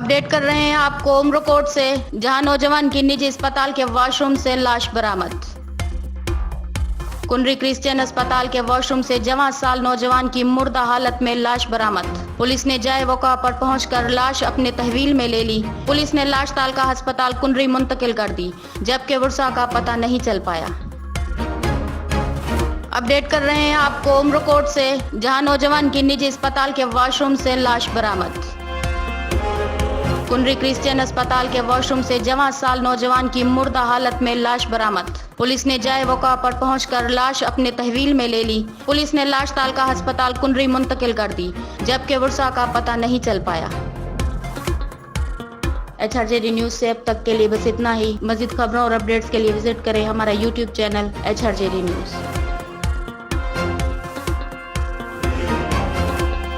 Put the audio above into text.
Update कर रहे हैं आपको उमरकोट से, जहां नौजवान की निजी अस्पताल के वॉशरूम से लाश बरामद। कुंडरी क्रिश्चियन अस्पताल के वॉशरूम से जवां साल नौजवान की मुर्दा हालत में लाश बरामद। पुलिस ने जाए वक़ा पर पहुंचकर लाश अपने तहवील में ले ली। पुलिस ने लाश तालका अस्पताल कुंडरी मुंतकिल कर दी, जबकि वर्षा का पता नहीं चल पाया। अपडेट कर रहे हैं आपको उमरकोट से, जहां नौजवान की निजी अस्पताल के वॉशरूम से लाश बरामद। कुंडरी क्रिश्चियन अस्पताल के वॉशरूम से जवां साल नौजवान की मुर्दा हालत में लाश बरामद। पुलिस ने जाए वक़ा पर पहुंचकर लाश अपने तहवील में ले ली। पुलिस ने लाश तालका अस्पताल कुंडरी मुंतकिल कर दी, जबकि वर्षा का पता नहीं चल पाया। HRJD न्यूज़ से अब तक के लिए बस इतना ही। मज़ीद खबरों और अपडेट्स के लिए विजिट करें हमारा YouTube चैनल HRJD न्यूज़।